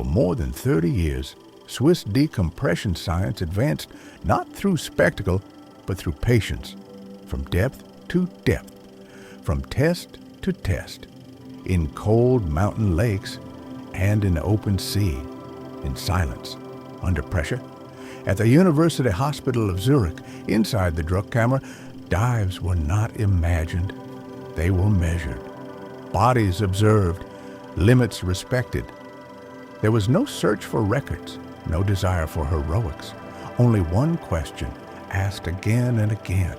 For more than 30 years, Swiss decompression science advanced not through spectacle, but through patience, from depth to depth, from test to test, in cold mountain lakes and in open sea, in silence, under pressure. At the University Hospital of Zurich, inside the Druckkammer, dives were not imagined. They were measured, bodies observed, limits respected. There was no search for records, no desire for heroics, only one question asked again and again.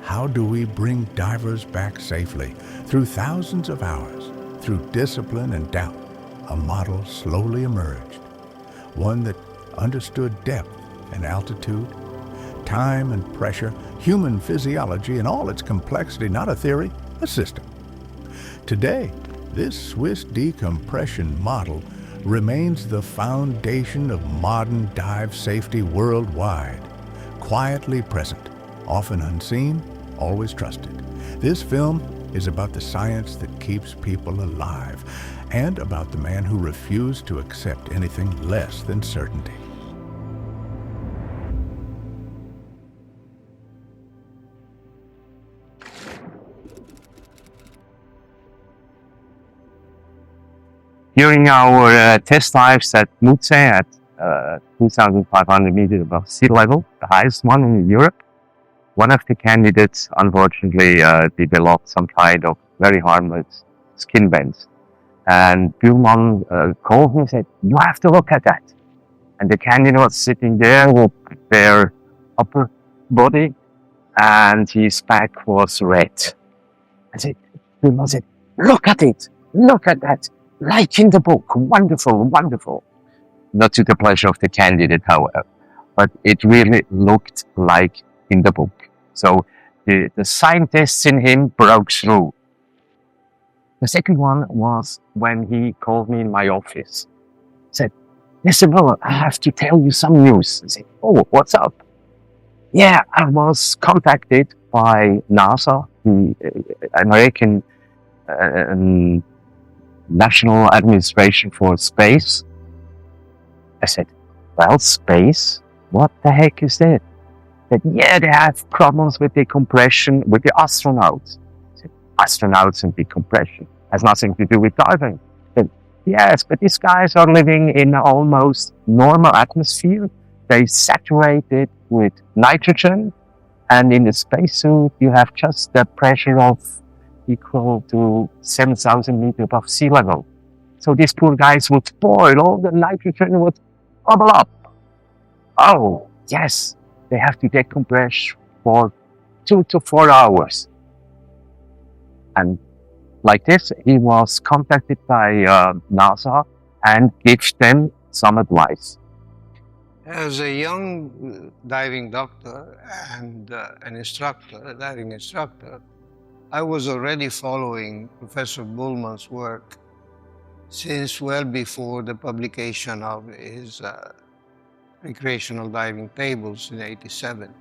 How do we bring divers back safely through thousands of hours, through discipline and doubt? A model slowly emerged, one that understood depth and altitude, time and pressure, human physiology in all its complexity, not a theory, a system. Today, this Swiss decompression model remains the foundation of modern dive safety worldwide, quietly present, often unseen, always trusted. This film is about the science that keeps people alive and about the man who refused to accept anything less than certainty. During our test dives at Mutze at 2,500 meters above sea level, the highest one in Europe, one of the candidates unfortunately developed some kind of very harmless skin bends. And Bühlmann called me and said, "You have to look at that." And the candidate was sitting there with their upper body and his back was red. Bühlmann said, "Look at it, look at that. Like in the book, wonderful, wonderful." Not to the pleasure of the candidate, however, but it really looked like in the book. So the scientists in him broke through. The second one was when he called me in my office. He said, "Mr. Müller, I have to tell you some news." I said, "Oh, what's up?" "Yeah, I was contacted by NASA, the American National Administration for Space." I said, "Well, space? What the heck is that?" He said, "Yeah, they have problems with decompression with the astronauts." I said, "Astronauts and decompression has nothing to do with diving." I said, "Yes, but these guys are living in an almost normal atmosphere. They saturate it with nitrogen, and in the spacesuit you have just the pressure of equal to 7,000 meters above sea level. So these poor guys would boil, all the nitrogen would bubble up. Oh, yes, they have to decompress for 2 to 4 hours. And like this, he was contacted by NASA and gave them some advice. As a young diving doctor and an instructor, a diving instructor, I was already following Professor Bühlmann's work since well before the publication of his recreational diving tables in '87.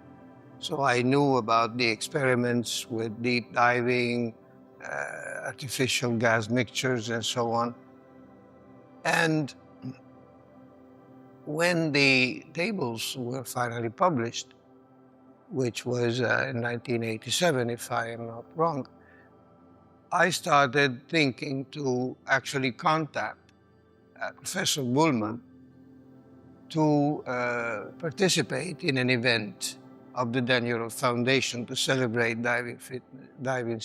So I knew about the experiments with deep diving, artificial gas mixtures, and so on. And when the tables were finally published, which was in 1987, if I am not wrong, I started thinking to actually contact Professor Bühlmann to participate in an event of the Daniel Foundation to celebrate diving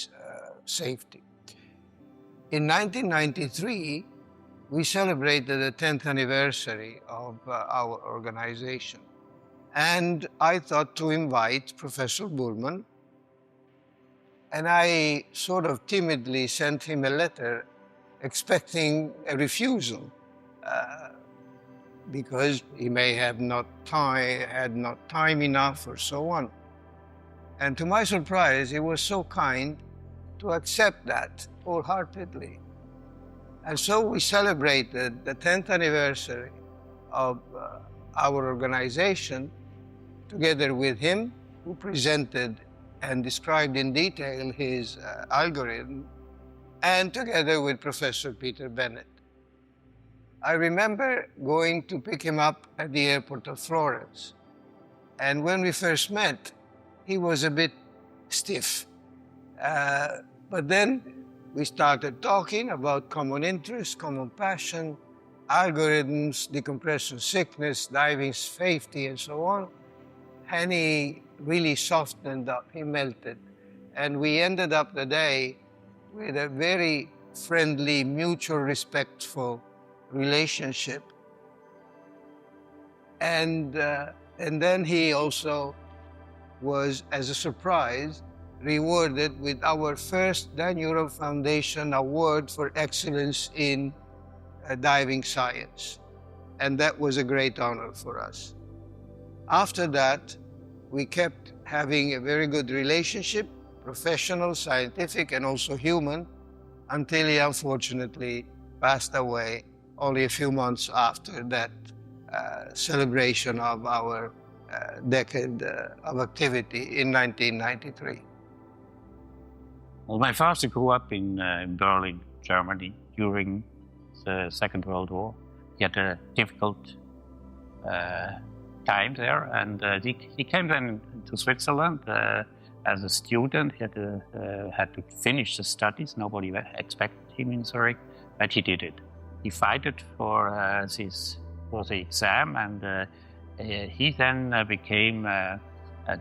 safety. In 1993, we celebrated the 10th anniversary of our organization. And I thought to invite Professor Bühlmann, and I sort of timidly sent him a letter expecting a refusal because he may have had not time enough or so on. And to my surprise, he was so kind to accept that wholeheartedly. And so we celebrated the 10th anniversary of our organization together with him, who presented and described in detail his algorithm, and together with Professor Peter Bennett. I remember going to pick him up at the airport of Florence. And when we first met, he was a bit stiff. But then we started talking about common interests, common passion, algorithms, decompression sickness, diving safety, and so on. And he really softened up, he melted. And we ended up the day with a very friendly, mutual, respectful relationship. And then he also was, as a surprise, rewarded with our first Dan Europe Foundation Award for Excellence in Diving Science. And that was a great honor for us. After that, we kept having a very good relationship, professional, scientific, and also human, until he unfortunately passed away only a few months after that celebration of our decade of activity in 1993. Well, my father grew up in Berlin, Germany, during the Second World War. He had a difficult time there, and he came then to Switzerland as a student. He had to finish the studies. Nobody expected him in Zurich, but he did it. He fought for the exam, and he then became a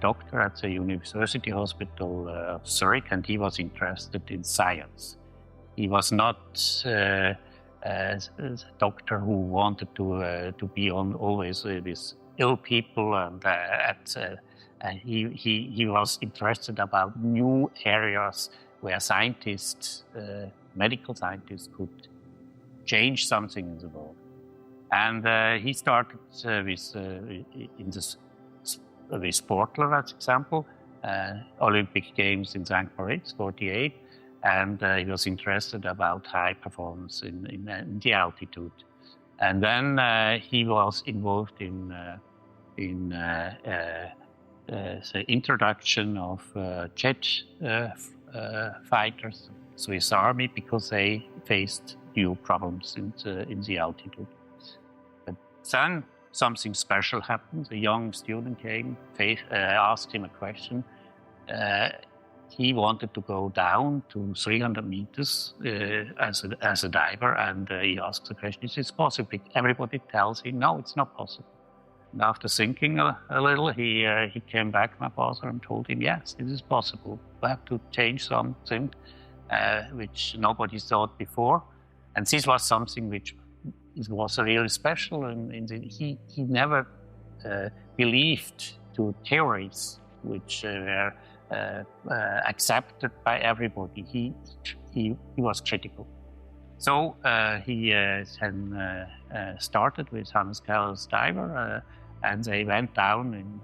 doctor at the University Hospital of Zurich, and he was interested in science. He was not a doctor who wanted to be on always with ill people, and he was interested about new areas where scientists, medical scientists, could change something in the world. And he started with Sportler, as example, Olympic Games in St. Moritz, 48, and he was interested about high performance in the altitude. And then he was involved in the introduction of jet fighters, Swiss Army, because they faced new problems in the altitude. But then something special happened. A young student came, asked him a question. He wanted to go down to 300 meters as a diver, and he asked the question, is this possible? Everybody tells him, no, it's not possible. And after thinking a little, he came back, my father, and told him, yes, this is possible. We have to change something which nobody thought before. And this was something which was really special. He never believed to theories which were accepted by everybody. He was critical. So he then started with Hannes Keller's diver, and they went down in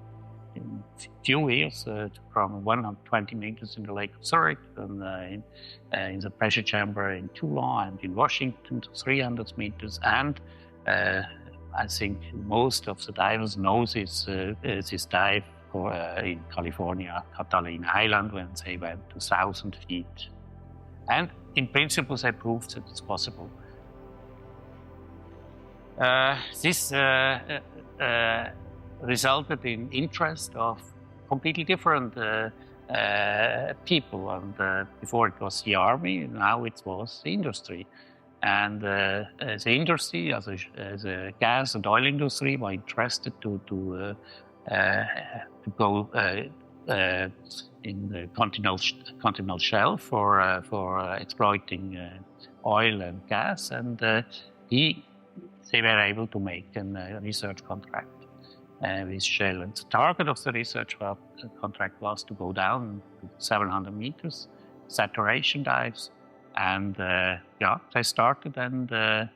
few years from 120 meters in the Lake of Zurich, and in the pressure chamber in Toulon and in Washington to 300 meters. And I think most of the divers know this dive in California, Catalina Island, when they went to 1,000 feet. And in principle, they proved that it's possible. This resulted in interest of completely different people. And before it was the army, now it was the industry. And the industry, as a gas and oil industry, were interested to go in the continental shelf for exploiting oil and gas, and they were able to make a research contract with Shell. And the target of the research contract was to go down to 700 meters, saturation dives, and they started, and the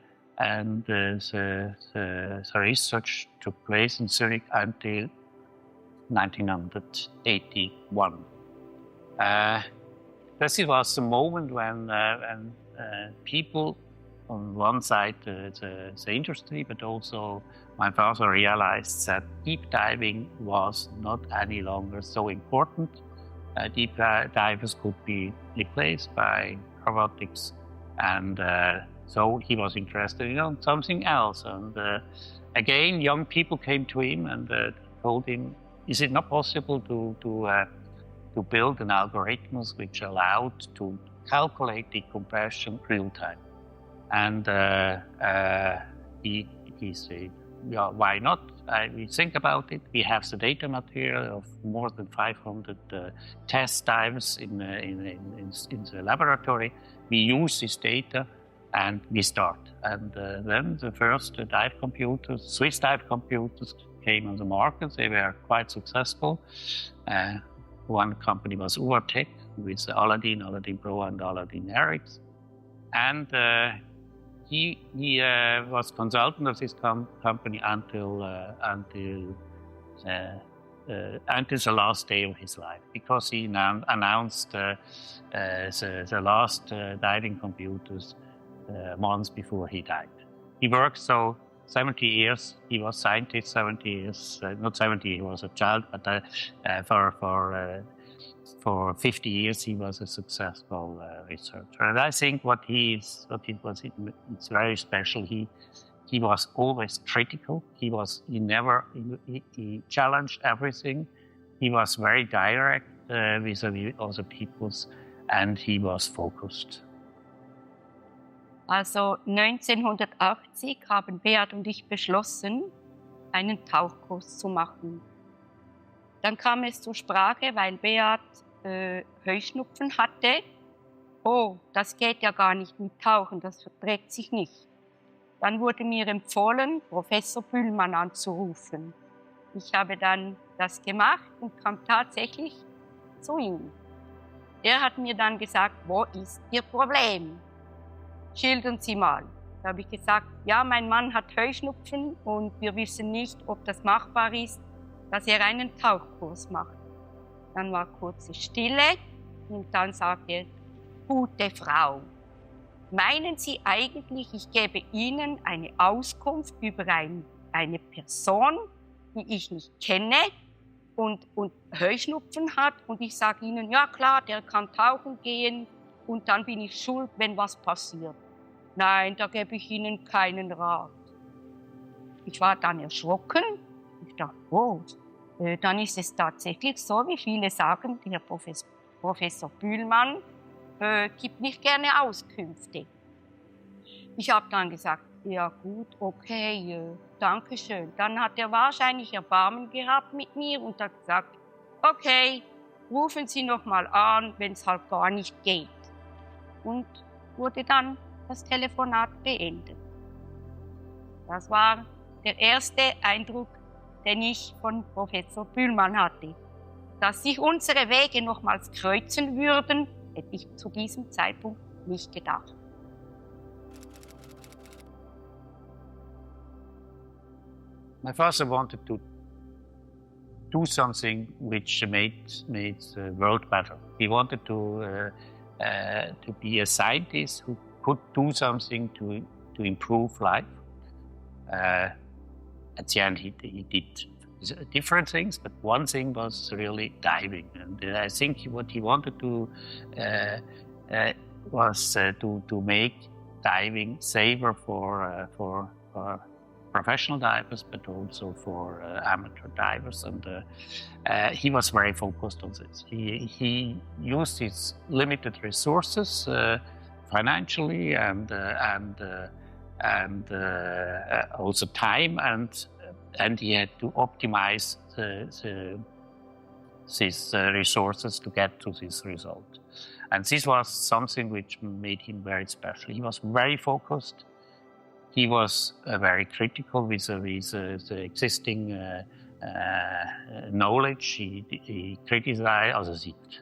research took place in Zurich until 1981. This was the moment when people, on one side the industry, but also my father, realized that deep diving was not any longer so important. Deep divers could be replaced by robotics, and So he was interested in something else. And again, young people came to him and told him, is it not possible to build an algorithm which allowed to calculate decompression real time? And he said, yeah, why not? We think about it. We have the data material of more than 500 test times in the laboratory. We use this data and we start. And then the first dive computers, Swiss dive computers, came on the market. They were quite successful. One company was Uvatec with Aladdin Pro and Aladdin RX. And he was consultant of this company until the last day of his life, because he announced the last diving computers months before he died. He worked 70 years. He was scientist 70 years. Not 70. He was a child, but for 50 years he was a successful researcher. And I think it's very special. He was always critical. He challenged everything. He was very direct vis-à-vis other peoples, and he was focused. Also 1980 haben Beat und ich beschlossen, einen Tauchkurs zu machen. Dann kam es zur Sprache, weil Beat Heuschnupfen hatte. Oh, das geht ja gar nicht mit Tauchen, das verträgt sich nicht. Dann wurde mir empfohlen, Professor Bühlmann anzurufen. Ich habe dann das gemacht und kam tatsächlich zu ihm. Er hat mir dann gesagt, wo ist Ihr Problem? Schildern Sie mal. Da habe ich gesagt, ja, mein Mann hat Heuschnupfen und wir wissen nicht, ob das machbar ist, dass er einen Tauchkurs macht. Dann war kurze Stille und dann sagte er, gute Frau, meinen Sie eigentlich, ich gebe Ihnen eine Auskunft über eine Person, die ich nicht kenne und Heuschnupfen hat und ich sage Ihnen, ja klar, der kann tauchen gehen und dann bin ich schuld, wenn was passiert. Nein, da gebe ich Ihnen keinen Rat. Ich war dann erschrocken. Ich dachte, oh, dann ist es tatsächlich so, wie viele sagen, der Professor Bühlmann gibt nicht gerne Auskünfte. Ich habe dann gesagt, ja gut, okay, danke schön. Dann hat er wahrscheinlich Erbarmen gehabt mit mir und hat gesagt, okay, rufen Sie noch mal an, wenn es halt gar nicht geht. Und wurde dann das Telefonat beendet. Das war der erste Eindruck, den ich von Professor Bühlmann hatte. Dass sich unsere Wege nochmals kreuzen würden, hätte ich zu diesem Zeitpunkt nicht gedacht. My father wanted to do something which made the world better. He wanted to be a scientist who could do something to improve life. At the end, he did different things, but one thing was really diving. And I think what he wanted to was to make diving safer for professional divers, but also for amateur divers. And he was very focused on this. He used his limited resources financially and also time, and he had to optimize these resources to get to this result. And this was something which made him very special. He was very focused. He was very critical with the existing knowledge. He criticized, also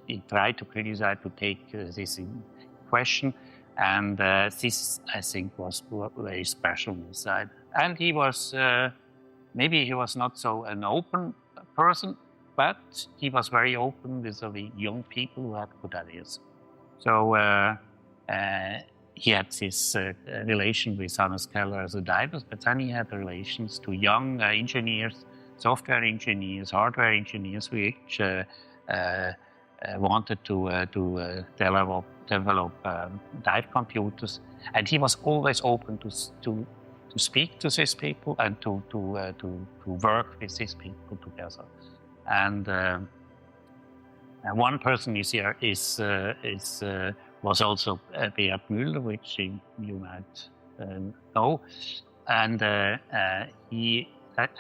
he tried to criticize, to take this in question. And this, I think, was very special on his side. And he was, maybe he was not so an open person, but he was very open with the young people who had good ideas. So he had this relation with Hannes Keller as a diver, but then he had relations to young engineers, software engineers, hardware engineers, which wanted to develop dive computers, and he was always open to speak to these people and to work with these people together. And one person is here was also Beat Müller, which you might know, and I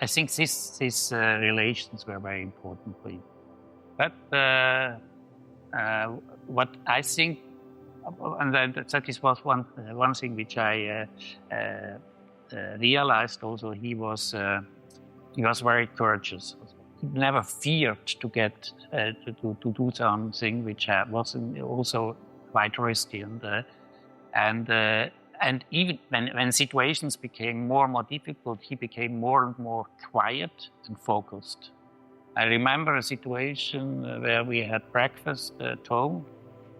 think these relations were very important for him. But what I think, and that is was one thing which I realized also, he was very courageous. He never feared to get to do something which was also quite risky, and even when situations became more and more difficult, he became more and more quiet and focused. I remember a situation where we had breakfast at home,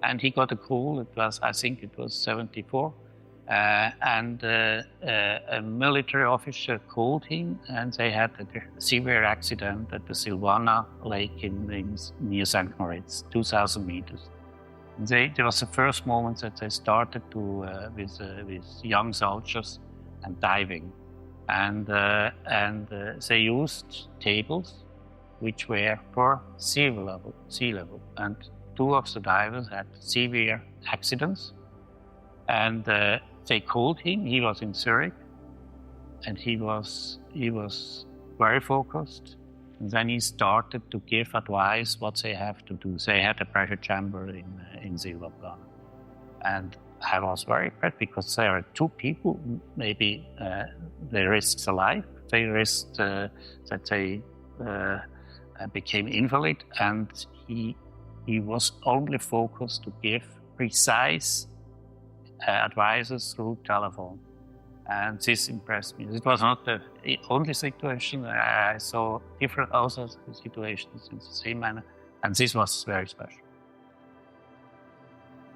and he got a call. I think it was 1974, and a military officer called him, and they had a severe accident at the Silvana Lake near St. Moritz, 2,000 meters. There was the first moment that they started with young soldiers and diving, and they used tables which were for sea level, and two of the divers had severe accidents, and they called him. He was in Zurich, and he was very focused. And then he started to give advice what they have to do. They had a pressure chamber in Silvaplana. And I was very impressed because there are two people, maybe they risked their life. They risked that they became invalid, and he was only focused to give precise advices through telephone. And this impressed me. It was not the only situation. I saw different other situations in the same manner, and this was very special.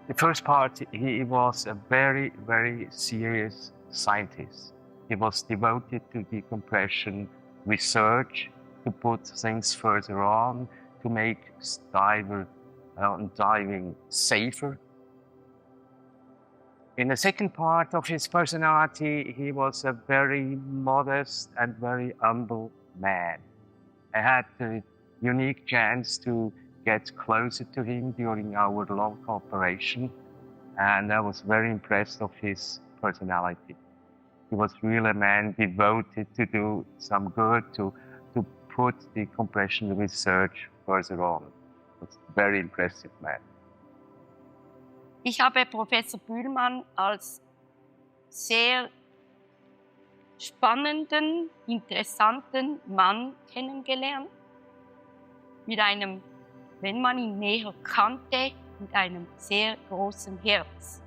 The first part, he was a very, very serious scientist. He was devoted to decompression research, to put things further on, to make diving safer. In the second part of his personality, he was a very modest and very humble man. I had the unique chance to get closer to him during our long cooperation, and I was very impressed of his personality. He was really a man devoted to do some good, to put the decompression research further on. He was a very impressive man. Ich habe Professor Bühlmann als sehr spannenden, interessanten Mann kennengelernt. Mit einem, wenn man ihn näher kannte, mit einem sehr großen Herz.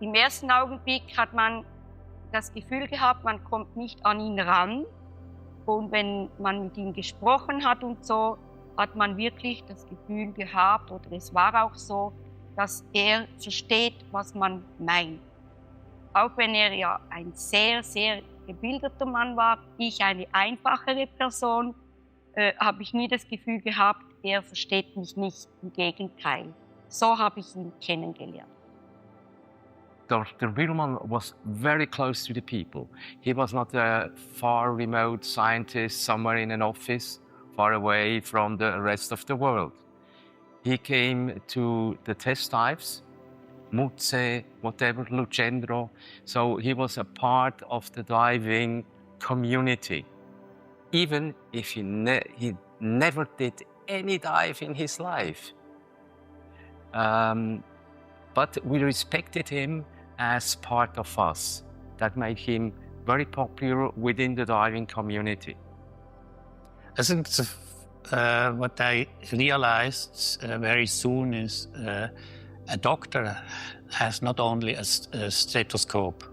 Im ersten Augenblick hat man das Gefühl gehabt, man kommt nicht an ihn ran. Und wenn man mit ihm gesprochen hat und so, hat man wirklich das Gefühl gehabt, oder es war auch so, dass er versteht, was man meint. Auch wenn er ja ein sehr, sehr gebildeter Mann war, ich eine einfachere Person, habe ich nie das Gefühl gehabt, er versteht mich nicht. Im Gegenteil. So habe ich ihn kennengelernt. Dr. Bühlmann was very close to the people. He was not a far remote scientist somewhere in an office, far away from the rest of the world. He came to the test dives, Mutze, whatever, Lucendro. So he was a part of the diving community. Even if he never did any dive in his life. But we respected him as part of us. That made him very popular within the diving community. I think what I realized very soon is a doctor has not only a stethoscope.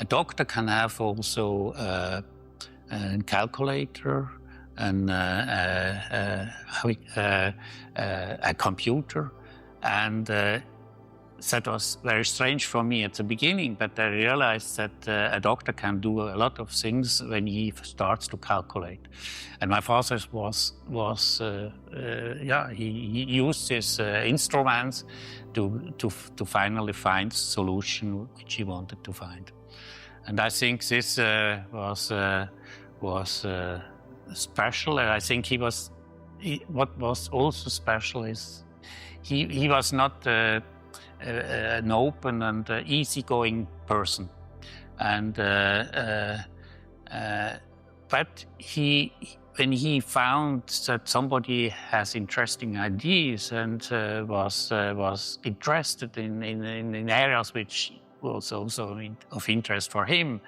A doctor can have also a calculator and a computer, and that was very strange for me at the beginning, but I realized that a doctor can do a lot of things when he starts to calculate. And my father he used his instruments to finally find the solution which he wanted to find. And I think this was special. And I think what was also special is he was not an open and easygoing person, and but when he found that somebody has interesting ideas and was interested in areas which was also of interest for him,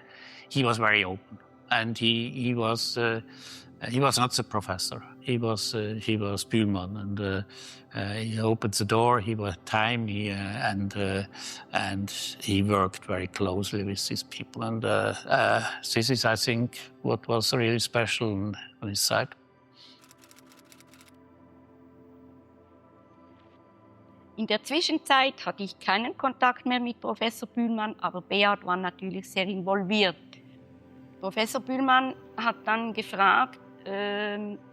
he was very open, and he was not the professor. He was Bühlmann, and he opened the door. He was timely, and he worked very closely with these people. And this is, I think, what was really special on his side. In der Zwischenzeit hatte ich keinen Kontakt mehr mit Professor Bühlmann, aber Beat war natürlich sehr involviert. Professor Bühlmann hat dann gefragt,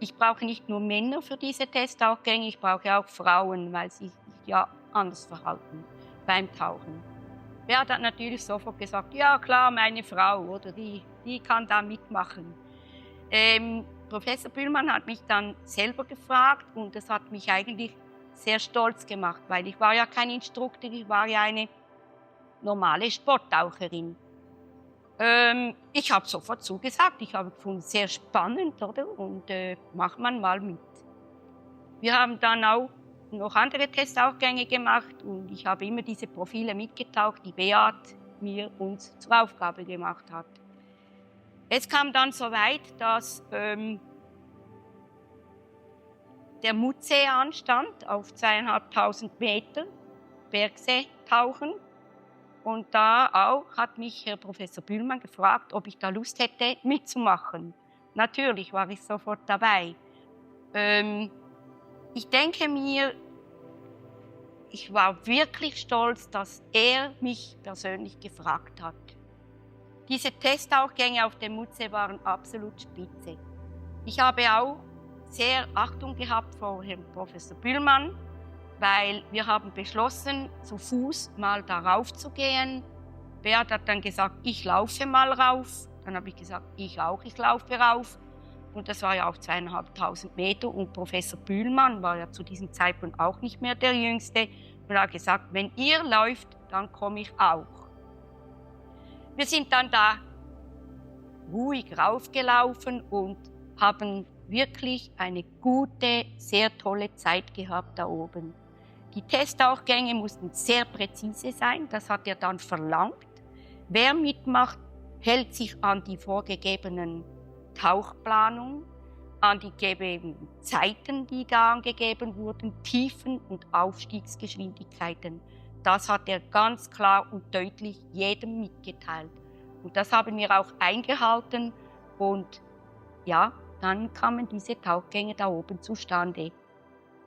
ich brauche nicht nur Männer für diese Testauchgänge, ich brauche auch Frauen, weil sie sich ja anders verhalten beim Tauchen. Beat hat natürlich sofort gesagt, ja klar, meine Frau, oder die kann da mitmachen. Professor Bühlmann hat mich dann selber gefragt und das hat mich eigentlich sehr stolz gemacht, weil ich war ja kein Instruktor, ich war ja eine normale Sporttaucherin. Ich habe sofort zugesagt, ich habe gefunden, sehr spannend, oder? Und macht man mal mit. Wir haben dann auch noch andere Testauchgänge gemacht und ich habe immer diese Profile mitgetaucht, die Beat uns zur Aufgabe gemacht hat. Es kam dann so weit, dass der Mutsee anstand auf 2500 Meter Bergsee tauchen. Und da auch hat mich Herr Professor Bühlmann gefragt, ob ich da Lust hätte, mitzumachen. Natürlich war ich sofort dabei. Ich denke mir, ich war wirklich stolz, dass er mich persönlich gefragt hat. Diese Testauchgänge auf dem Mutsee waren absolut spitze. Ich habe auch sehr Achtung gehabt vor Herrn Professor Bühlmann, weil wir haben beschlossen, zu Fuß mal darauf zu gehen. Beat hat dann gesagt, ich laufe mal rauf. Dann habe ich gesagt, ich auch, ich laufe rauf. Und das war ja auch 2500 Meter. Und Professor Bühlmann war ja zu diesem Zeitpunkt auch nicht mehr der Jüngste. Und er hat gesagt, wenn ihr läuft, dann komme ich auch. Wir sind dann da ruhig raufgelaufen und haben wirklich eine gute, sehr tolle Zeit gehabt da oben. Die Testauchgänge mussten sehr präzise sein, das hat er dann verlangt. Wer mitmacht, hält sich an die vorgegebenen Tauchplanungen, an die gegebenen Zeiten, die da angegeben wurden, Tiefen und Aufstiegsgeschwindigkeiten. Das hat er ganz klar und deutlich jedem mitgeteilt. Und das haben wir auch eingehalten und ja, dann kamen diese Tauchgänge da oben zustande.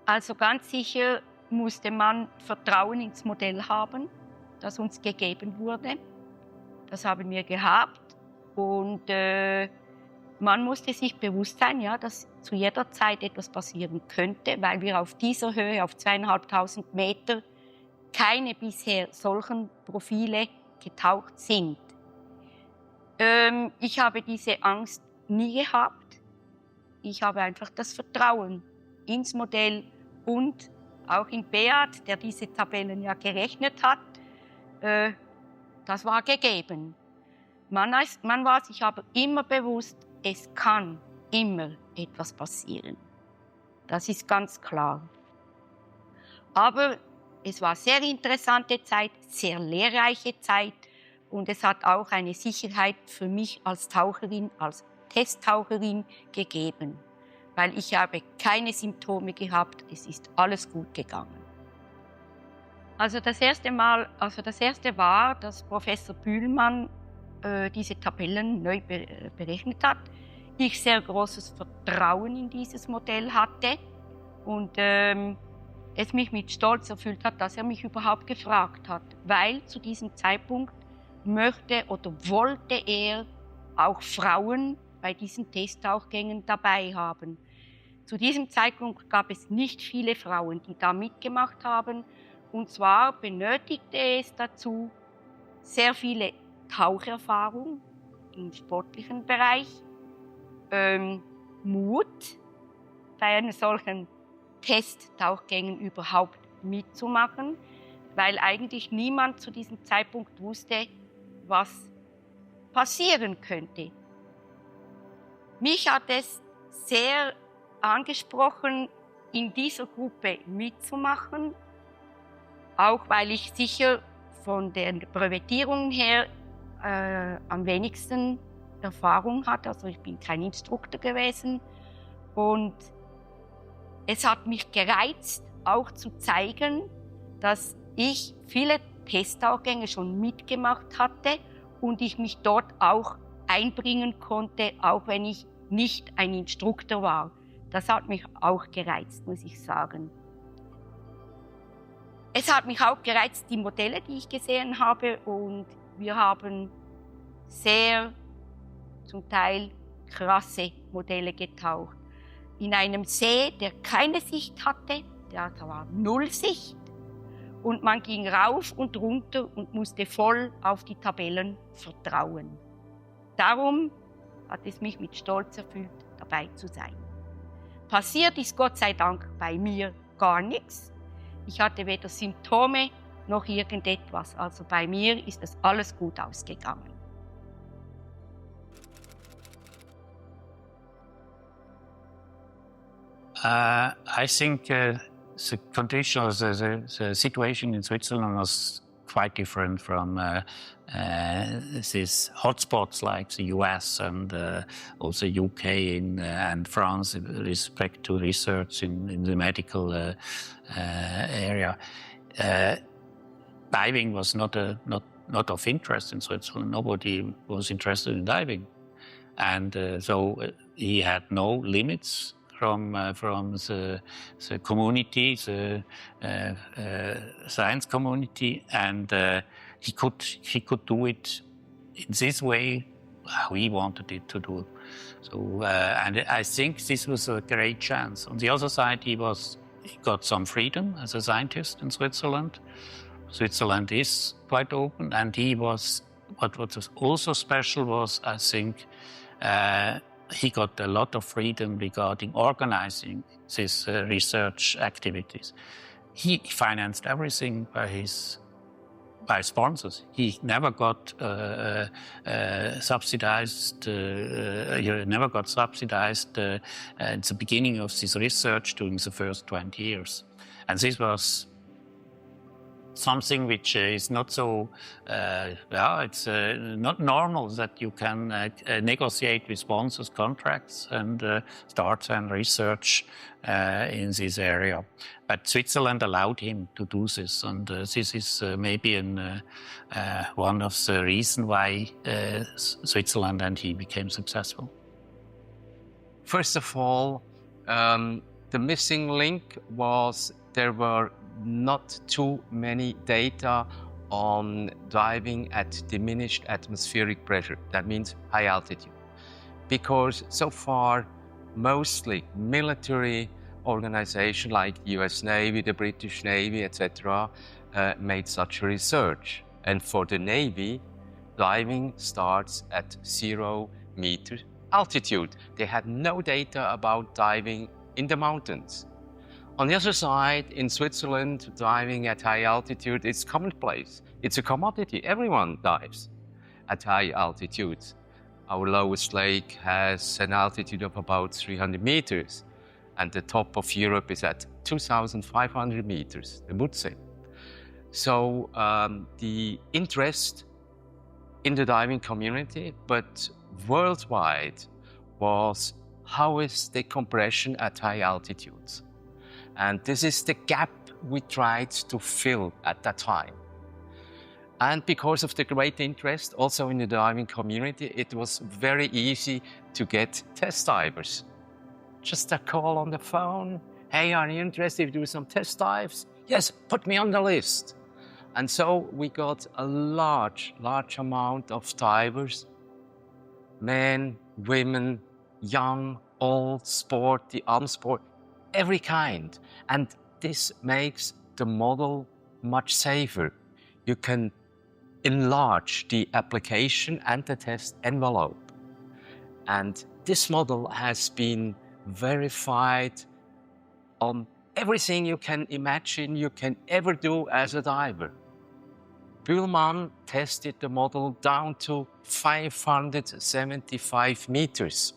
Also ganz sicher musste man Vertrauen ins Modell haben, das uns gegeben wurde. Das haben wir gehabt und man musste sich bewusst sein, ja, dass zu jeder Zeit etwas passieren könnte, weil wir auf dieser Höhe, auf 2500 Meter, keine bisher solchen Profile getaucht sind. Ich habe diese Angst nie gehabt. Ich habe einfach das Vertrauen ins Modell und auch in Beat, der diese Tabellen ja gerechnet hat, das war gegeben. Man war sich aber immer bewusst, es kann immer etwas passieren. Das ist ganz klar. Aber es war eine sehr interessante Zeit, sehr lehrreiche Zeit und es hat auch eine Sicherheit für mich als Taucherin, als Testtaucherin gegeben. Weil ich habe keine Symptome gehabt, es ist alles gut gegangen. Also das erste war, dass Professor Bühlmann diese Tabellen neu berechnet hat. Ich sehr großes Vertrauen in dieses Modell hatte und es mich mit Stolz erfüllt hat, dass er mich überhaupt gefragt hat, weil zu diesem Zeitpunkt möchte oder wollte er auch Frauen bei diesen Testtauchgängen dabei haben. Zu diesem Zeitpunkt gab es nicht viele Frauen, die da mitgemacht haben. Und zwar benötigte es dazu sehr viele Taucherfahrung im sportlichen Bereich, Mut, bei einem solchen Testtauchgängen überhaupt mitzumachen, weil eigentlich niemand zu diesem Zeitpunkt wusste, was passieren könnte. Mich hat es sehr angesprochen, in dieser Gruppe mitzumachen, auch weil ich sicher von den Brevettierungen her am wenigsten Erfahrung hatte. Also ich bin kein Instruktor gewesen und es hat mich gereizt, auch zu zeigen, dass ich viele Testtauchgänge schon mitgemacht hatte und ich mich dort auch einbringen konnte, auch wenn ich nicht ein Instruktor war. Das hat mich auch gereizt, muss ich sagen. Es hat mich auch gereizt, die Modelle, die ich gesehen habe, und wir haben sehr, zum Teil krasse Modelle getaucht. In einem See, der keine Sicht hatte, da war null Sicht. Und man ging rauf und runter und musste voll auf die Tabellen vertrauen. Darum hat es mich mit Stolz erfüllt, dabei zu sein. Passiert ist Gott sei Dank bei mir gar nichts. Ich hatte weder Symptome noch irgendetwas. Also bei mir ist das alles gut ausgegangen. I think the condition, or the situation in Switzerland was quite different from these hotspots like the US and also UK and France with respect to research in the medical area. Diving was not of interest in Switzerland. Nobody was interested in diving, and so he had no limits from the community, the science community, and he could do it in this way how he wanted it to do. So and I think this was a great chance. On the other side, he got some freedom as a scientist in Switzerland. Switzerland is quite open, and what was also special was, I think, he got a lot of freedom regarding organizing these research activities. He financed everything by sponsors. He never got subsidized. He never got subsidized at the beginning of this research during the first 20 years, and this was something which is not so, it's not normal that you can negotiate with sponsors contracts and start and research in this area. But Switzerland allowed him to do this, and this is maybe one of the reasons why Switzerland and he became successful. First of all, the missing link was there were not too many data on diving at diminished atmospheric pressure. That means high altitude. Because so far, mostly military organizations like the US Navy, the British Navy, etc., made such research. And for the Navy, diving starts at 0 meter altitude. They had no data about diving in the mountains. On the other side, in Switzerland, diving at high altitude is commonplace. It's a commodity. Everyone dives at high altitudes. Our lowest lake has an altitude of about 300 meters, and the top of Europe is at 2,500 meters, the Mutze. So the interest in the diving community, but worldwide, was how is decompression at high altitudes? And this is the gap we tried to fill at that time. And because of the great interest also in the diving community, it was very easy to get test divers. Just a call on the phone, Hey, are you interested to do some test dives? Yes, put me on the list. And so we got a large amount of divers, men, women, young, old, sporty, unsport, every kind. And this makes the model much safer. You can enlarge the application and the test envelope. And this model has been verified on everything you can imagine you can ever do as a diver. Bühlmann tested the model down to 575 meters.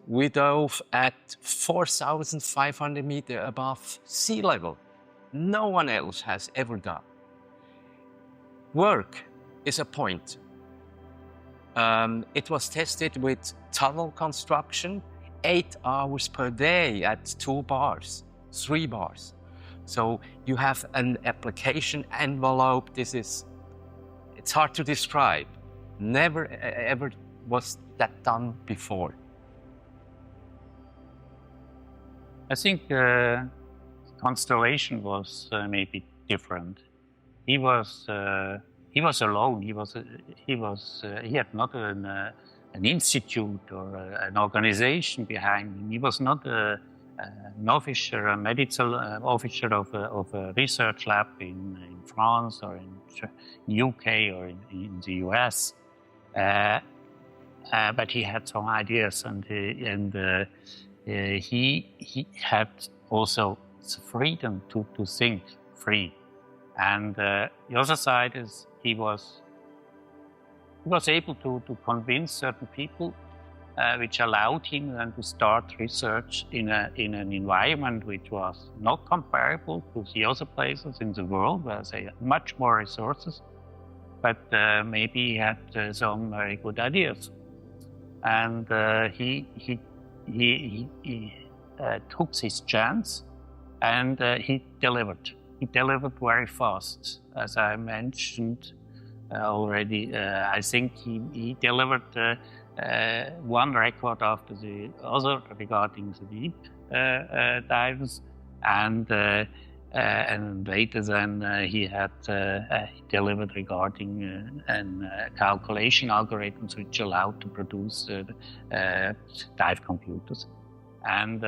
We dove at 4,500 meters above sea level. No one else has ever done. Work is a point. It was tested with tunnel construction, 8 hours per day at 2 bars, 3 bars. So you have an application envelope. It's hard to describe. Never ever was that done before. I think Constellation was maybe different. He was alone. He had not an institute or an organization behind him. He was not an officer, a medical officer of a research lab in France or in UK or in the US. But he had some ideas, and he had also the freedom to think free. And the other side is he was able to convince certain people, which allowed him then to start research in an environment which was not comparable to the other places in the world, where they had much more resources, but maybe he had some very good ideas. And he took his chance, and he delivered. He delivered very fast, as I mentioned already. I think he delivered one record after the other regarding the deep dives, and later then he had delivered regarding calculation algorithms which allowed to produce dive computers. And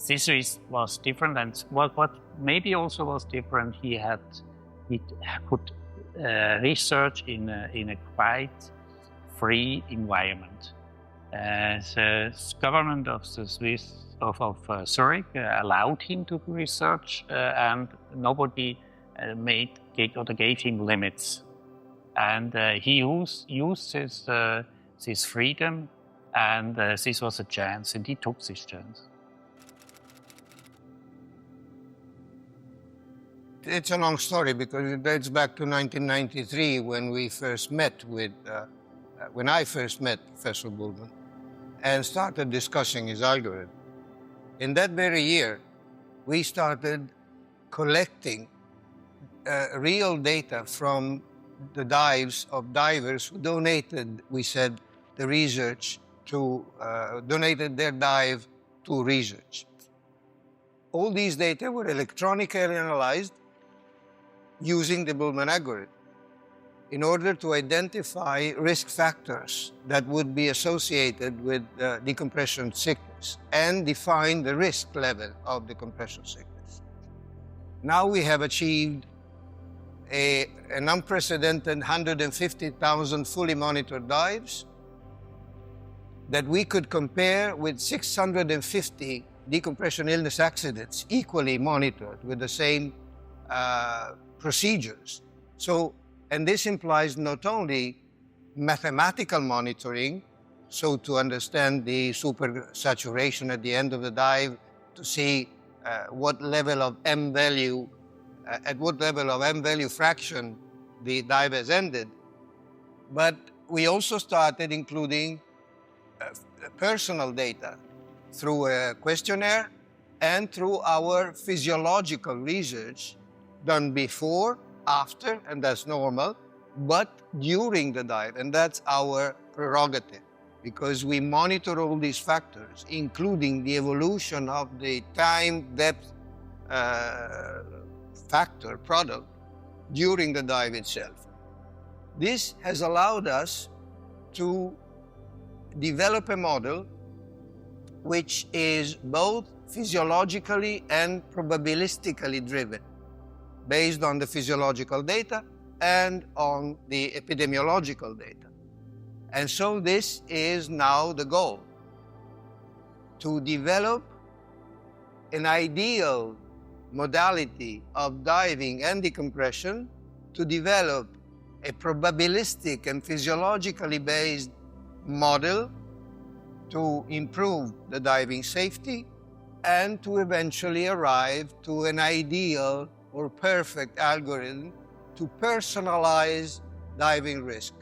this was different, and what maybe also was different, he could research in a quite free environment. The government of the Zurich allowed him to research, and nobody gave him limits. And he used his freedom, and this was a chance, and he took this chance. It's a long story because it dates back to 1993 when we first met when I first met Professor Bühlmann and started discussing his algorithm. In that very year, we started collecting real data from the dives of divers who donated, we said, the research donated their dive to research. All these data were electronically analyzed using the Bühlmann algorithm in order to identify risk factors that would be associated with decompression sickness and define the risk level of decompression sickness. Now we have achieved an unprecedented 150,000 fully monitored dives that we could compare with 650 decompression illness accidents equally monitored with the same procedures. And this implies not only mathematical monitoring, so to understand the supersaturation at the end of the dive, to see what level of M value, at what level of M value fraction the dive has ended, but we also started including personal data through a questionnaire and through our physiological research done before, after, and that's normal, but during the dive, and that's our prerogative. because we monitor all these factors, including the evolution of the time depth factor product during the dive itself. This has allowed us to develop a model which is both physiologically and probabilistically driven, based on the physiological data and on the epidemiological data. And so this is now the goal, to develop an ideal modality of diving and decompression, to develop a probabilistic and physiologically based model to improve the diving safety, and to eventually arrive to an ideal or perfect algorithm to personalize diving risk.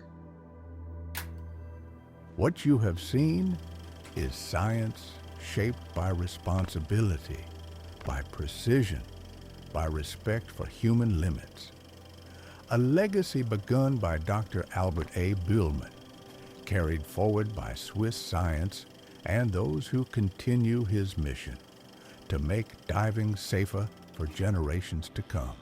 What you have seen is science shaped by responsibility, by precision, by respect for human limits. A legacy begun by Dr. Albert A. Bühlmann, carried forward by Swiss science and those who continue his mission to make diving safer for generations to come.